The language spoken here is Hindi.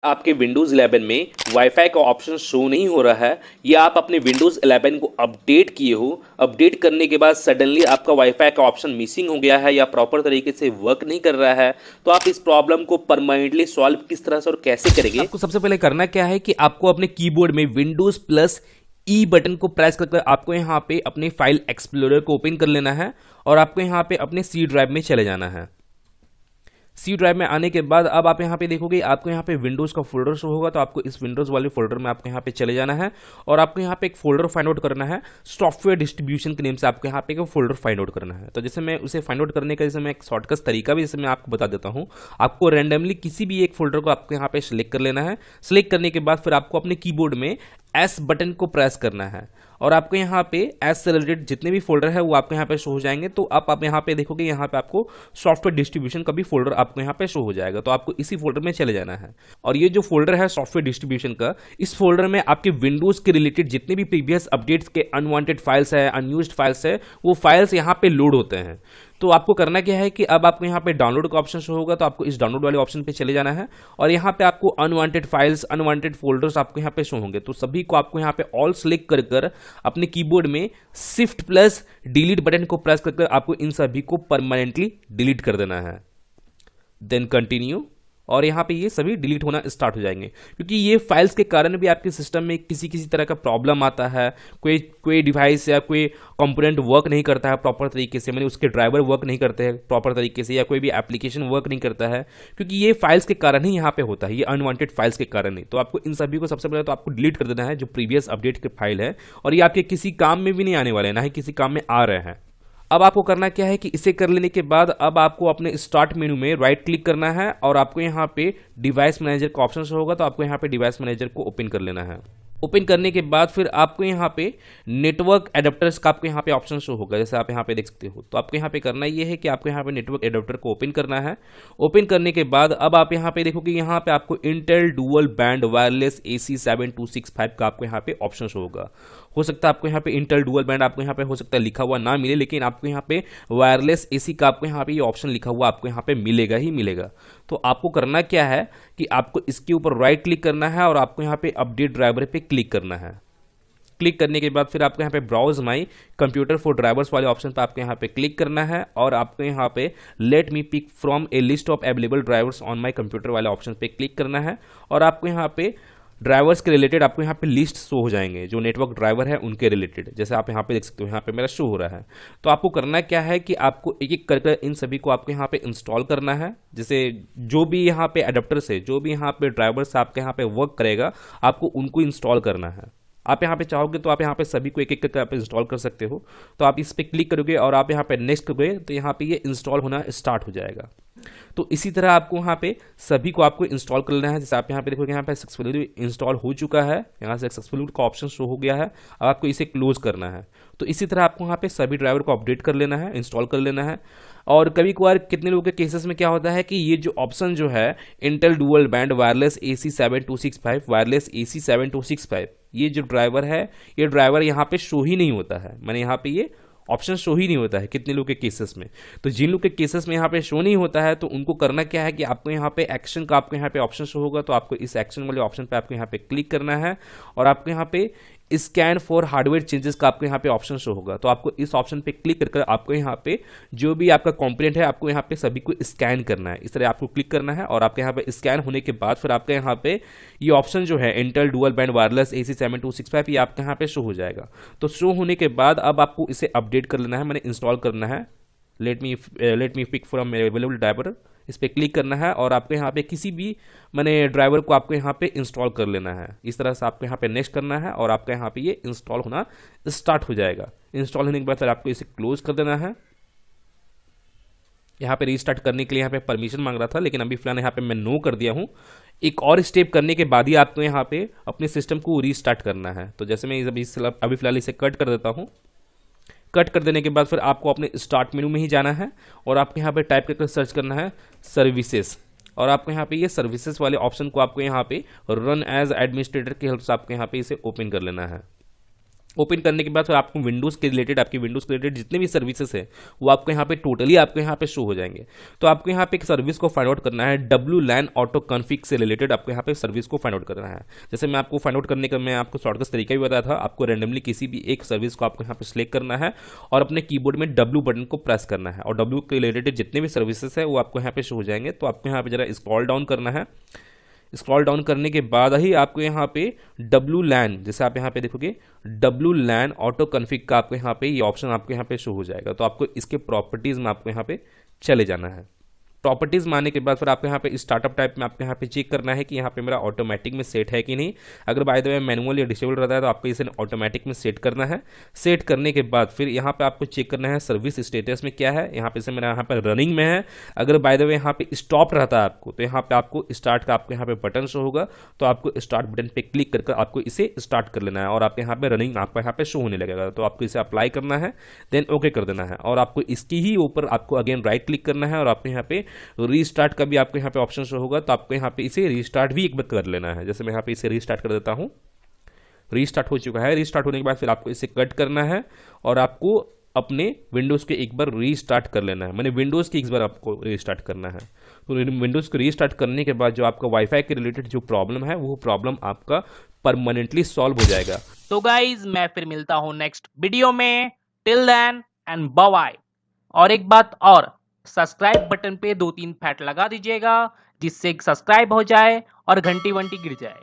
आपके Windows 11 में वाईफाई का ऑप्शन शो नहीं हो रहा है या आप अपने Windows 11 को अपडेट किए हो, अपडेट करने के बाद सडनली आपका वाईफाई का ऑप्शन मिसिंग हो गया है या प्रॉपर तरीके से वर्क नहीं कर रहा है, तो आप इस प्रॉब्लम को परमानेंटली सॉल्व किस तरह से और कैसे करेंगे। आपको सबसे पहले करना क्या है कि आपको अपने कीबोर्ड में विंडोज प्लस ई बटन को प्रेस करके आपको यहाँ पे अपने फाइल एक्सप्लोरर को ओपन कर लेना है और आपको यहाँ पे अपने सी ड्राइव में चले जाना है। सी ड्राइव में आने के बाद अब आप यहाँ पे देखोगे आपको यहाँ पे विंडोज का फोल्डर शो होगा, तो आपको इस विंडोज वाले फोल्डर में आपको यहाँ पे चले जाना है और आपको यहाँ पे एक फोल्डर फाइंड आउट करना है। सॉफ्टवेयर डिस्ट्रीब्यूशन के नेम से आपको यहाँ पे एक फोल्डर फाइंड आउट करना है। तो जैसे मैं उसे फाइंड आउट करने का जैसे मैं एक शॉर्टकट तरीका भी जैसे मैं आपको बता देता हूँ। आपको रैंडमली किसी भी एक फोल्डर को आपको यहाँ पे सिलेक्ट कर लेना है। सिलेक्ट करने के बाद फिर आपको अपने कीबोर्ड में एस बटन को प्रेस करना है और आपको यहाँ पे एस से रिलेटेड जितने भी फोल्डर है वो आपको यहाँ पे शो हो जाएंगे। तो आप यहाँ पे देखोगे यहाँ पे आपको सॉफ्टवेयर डिस्ट्रीब्यूशन का भी फोल्डर आपको यहाँ पे शो हो जाएगा, तो आपको इसी फोल्डर में चले जाना है। और ये जो फोल्डर है सॉफ्टवेयर डिस्ट्रीब्यूशन का, इस फोल्डर में आपके विंडोज के रिलेटेड जितने भी प्रीवियस अपडेट्स के अनवांटेड फाइल्स है, अनयूज्ड फाइल्स है, वो फाइल्स यहाँ पे लोड होते हैं। तो आपको करना क्या है कि अब आपको यहाँ पे डाउनलोड का ऑप्शन शो होगा, तो आपको इस डाउनलोड वाले ऑप्शन पे चले जाना है और यहाँ पे आपको अनवांटेड फाइल्स, अनवांटेड फोल्डर्स आपको यहाँ पे शो होंगे। तो सभी को आपको यहाँ पे ऑल सेलेक्ट कर कर अपने कीबोर्ड में शिफ्ट प्लस डिलीट बटन को प्रेस कर आपको इन सभी को परमानेंटली डिलीट कर देना है। देन कंटिन्यू और यहाँ पे ये सभी डिलीट होना स्टार्ट हो जाएंगे, क्योंकि ये फाइल्स के कारण भी आपके सिस्टम में किसी तरह का प्रॉब्लम आता है। कोई डिवाइस या कोई कंपोनेंट वर्क नहीं करता है प्रॉपर तरीके से, मैंने उसके ड्राइवर वर्क नहीं करते हैं प्रॉपर तरीके से, या कोई भी एप्लीकेशन वर्क नहीं करता है, क्योंकि ये फाइल्स के कारण ही यहाँ पे होता है, ये अनवांटेड फाइल्स के कारण ही। तो आपको इन सभी को सबसे पहले तो आपको डिलीट कर देना है जो प्रीवियस अपडेट के फाइल है, और ये आपके किसी काम में भी नहीं आने वाले हैं, ना ही किसी काम में आ रहे हैं। अब आपको करना क्या है कि इसे कर लेने के बाद अब आपको अपने स्टार्ट मेनू में राइट क्लिक करना है और आपको यहाँ पे डिवाइस मैनेजर का ऑप्शन शो होगा, तो आपको यहाँ पे डिवाइस मैनेजर को ओपन कर लेना है। ओपन करने के बाद फिर आपको यहाँ पे नेटवर्क एडाप्टर्स का आपको यहाँ पे ऑप्शन शो होगा, जैसे आप यहाँ पे देख सकते हो। तो आपको यहाँ पे करना ये है कि आपको यहाँ पे नेटवर्क एडाप्टर को ओपन करना है। ओपन करने के बाद अब आप यहाँ पे देखोगे यहाँ पे आपको Intel dual band wireless AC 7265 का आपको यहाँ पे ऑप्शन शो होगा। हो सकता है आपको यहाँ पे इंटेल डुअल बैंड आपको यहाँ पे हो सकता है लिखा हुआ ना मिले, लेकिन आपको यहाँ पे वायरलेस AC का आपको यहाँ पे ये ऑप्शन लिखा हुआ आपको यहाँ पे मिलेगा ही मिलेगा। तो आपको करना क्या है कि आपको इसके ऊपर राइट क्लिक करना है और आपको यहाँ पे अपडेट ड्राइवर पे क्लिक करना है। क्लिक करने के बाद फिर आपको यहाँ पे browse my computer for drivers वाले ऑप्शन पे आपको यहाँ पे क्लिक करना है और आपको यहाँ पे let me pick from a list of available drivers on my computer वाले ऑप्शन पे क्लिक करना है और आपको यहाँ पे ड्राइवर्स के रिलेटेड आपको यहाँ पे लिस्ट शो हो जाएंगे, जो नेटवर्क ड्राइवर है उनके रिलेटेड, जैसे आप यहाँ पे देख सकते हो यहाँ पे मेरा शो हो रहा है। तो आपको करना क्या है कि आपको एक एक करके इन सभी को आपको यहाँ पे इंस्टॉल करना है। जैसे जो भी यहाँ पे अडेप्टर से जो भी यहाँ पे ड्राइवर्स आपके यहाँ पे वर्क करेगा, आपको उनको इंस्टॉल करना है। आप यहाँ पे चाहोगे तो आप यहाँ पे सभी को एक एक करके आप इंस्टॉल कर सकते हो। तो आप इस पर क्लिक करोगे और आप यहाँ पे नेक्स्ट करोगे तो यहाँ पे ये इंस्टॉल होना स्टार्ट हो जाएगा। तो इसी तरह आपको यहाँ पे सभी को आपको इंस्टॉल कर लेना है। जैसे आप यहाँ पे देखोगे यहाँ पे सक्सेसफुली इंस्टॉल हो चुका है, यहाँ से सक्सेसफुली का ऑप्शन शो हो गया है। अब आपको इसे क्लोज करना है। तो इसी तरह आपको यहाँ पे सभी ड्राइवर को अपडेट कर लेना है, इंस्टॉल कर लेना है। और कभी कभार कितने लोगों के केसेस में क्या होता है कि ये जो ऑप्शन जो है Intel dual band wireless AC 7265 wireless AC 7265 ये जो ड्राइवर है, ये ड्राइवर यहाँ पे शो ही नहीं होता है। मैंने यहाँ पे ये ऑप्शन शो ही नहीं होता है कितने लोग के केसेस में। तो जिन लोग के केसेस में यहाँ पे शो नहीं होता है तो उनको करना क्या है कि आपको यहाँ पे एक्शन का आपको यहाँ पे ऑप्शन शो होगा, तो आपको इस एक्शन वाले ऑप्शन पे आपको यहाँ पे क्लिक करना है और आपको यहाँ पे स्कैन फॉर हार्डवेयर चेंजेस का आपको यहाँ पे ऑप्शन शो होगा। तो आपको इस ऑप्शन पे क्लिक करके आपको यहाँ पे जो भी आपका कंपोनेंट है आपको यहाँ पे सभी को स्कैन करना है। इस तरह आपको क्लिक करना है और आपके यहाँ पे स्कैन होने के बाद फिर आपके यहाँ पे ये ऑप्शन जो है Intel dual band wireless AC 7265 ये आपके यहाँ पे शो हो जाएगा। तो शो होने के बाद अब आपको इसे अपडेट कर लेना है, मैंने इंस्टॉल करना है। Let me pick from available driver, इस पर क्लिक करना है और आपको यहाँ पे किसी भी मैंने ड्राइवर को आपको यहाँ पे इंस्टॉल कर लेना है। इस तरह से आपको यहाँ पे नेक्स्ट करना है और आपका यहाँ पे ये इंस्टॉल होना स्टार्ट हो जाएगा। इंस्टॉल होने के बाद फिर आपको इसे क्लोज कर देना है। यहाँ पे रीस्टार्ट करने के लिए यहाँ पे परमिशन मांग रहा था, लेकिन अभी फिलहाल यहाँ पे मैं नो कर दिया हूँ। एक और स्टेप करने के बाद ही आपको यहाँ पे अपने सिस्टम को रीस्टार्ट करना है। तो जैसे मैं अभी फिलहाल इसे कट कर देता हूँ। कट कर देने के बाद फिर आपको अपने स्टार्ट मेनू में ही जाना है और आपको यहाँ पे टाइप करके सर्च करना है सर्विसेज, और आपको यहाँ पे ये सर्विसेज वाले ऑप्शन को आपको यहाँ पे रन एज एडमिनिस्ट्रेटर की हेल्प से आपको यहाँ पे इसे ओपन कर लेना है। ओपन करने के बाद फिर आपको विंडोज़ के रिलेटेड, आपकी विंडोज़ के रिलेटेड जितने भी सर्विसेज है वो आपको यहाँ पे टोटली आपको यहाँ पे शो हो जाएंगे। तो आपको यहाँ पे एक सर्विस को फाइंड आउट करना है, WLAN ऑटो कॉन्फ़िग से रिलेटेड आपको यहाँ पे सर्विस को फाइंड आउट करना है। जैसे मैं आपको फाइंड आउट करने का मैं आपको शॉर्टकट तरीका भी बताया था। आपको रैंडमली किसी भी एक सर्विस को आपको यहाँ पे सिलेक्ट करना है और अपने कीबोर्ड में W बटन को प्रेस करना है और W के रिलेटेड जितने भी सर्विसेज है वो आपको यहाँ पे शो हो जाएंगे। तो आपको यहाँ पे जरा स्क्रॉल डाउन करना है। स्क्रॉल डाउन करने के बाद ही आपको यहाँ पे WLAN, जैसे आप यहाँ पे देखोगे WLAN ऑटो कॉन्फ़िग का आपको यहाँ पे ये ऑप्शन आपको यहाँ पे शो हो जाएगा। तो आपको इसके प्रॉपर्टीज में आपको यहाँ पे चले जाना है। प्रॉपर्टीज में आने के बाद फिर आपको यहाँ पे स्टार्टअप टाइप में आपको यहाँ पे चेक करना है कि यहाँ पे मेरा ऑटोमेटिक में सेट है कि नहीं। अगर बाय द वे मैनुअल या डिसेबल रहता है तो आपको इसे ऑटोमेटिक में सेट करना है। सेट करने के बाद फिर यहाँ पे आपको चेक करना है सर्विस स्टेटस में क्या है। यहाँ पे से मेरा यहाँ पे रनिंग में है। अगर बाय द वे यहाँ पे स्टॉप रहता है आपको तो यहाँ पे आपको स्टार्ट का आपको यहाँ पे बटन शो होगा। तो आपको स्टार्ट बटन पे क्लिक करके आपको इसे स्टार्ट कर लेना है और आपके यहाँ पे रनिंग आपको यहाँ पे शो होने लगेगा। तो आपको इसे अप्लाई करना है, देन ओके कर देना है और आपको इसकी ही ऊपर आपको अगेन राइट क्लिक करना है और आपको यहाँ पे रीस्टार्ट का भी आपको यहाँ पे ऑप्शन शो होगा। तो आपको यहाँ पे इसे रीस्टार्ट भी एक बार कर लेना है। जैसे मैं यहाँ पे इसे रीस्टार्ट कर देता हूँ। रीस्टार्ट हो चुका है। रीस्टार्ट होने के बाद फिर आपको इसे कट करना है और आपको अपने विंडोज़ के एक बार रीस्टार्ट कर लेना है। मैंने विंडोज़ की एक बार आपको रीस्टार्ट करना है। तो विंडोज़ को रीस्टार्ट करने के बाद जो आपका वाईफाई के रिलेटेड जो प्रॉब्लम है वो प्रॉब्लम आपका परमानेंटली सॉल्व हो जाएगा। तो गाइज मैं फिर मिलता हूँ नेक्स्ट वीडियो में। Till then and bye. और एक बात और, सब्सक्राइब बटन पे 2-3 फैट लगा दीजिएगा जिससे सब्सक्राइब हो जाए और घंटी वंटी गिर जाए।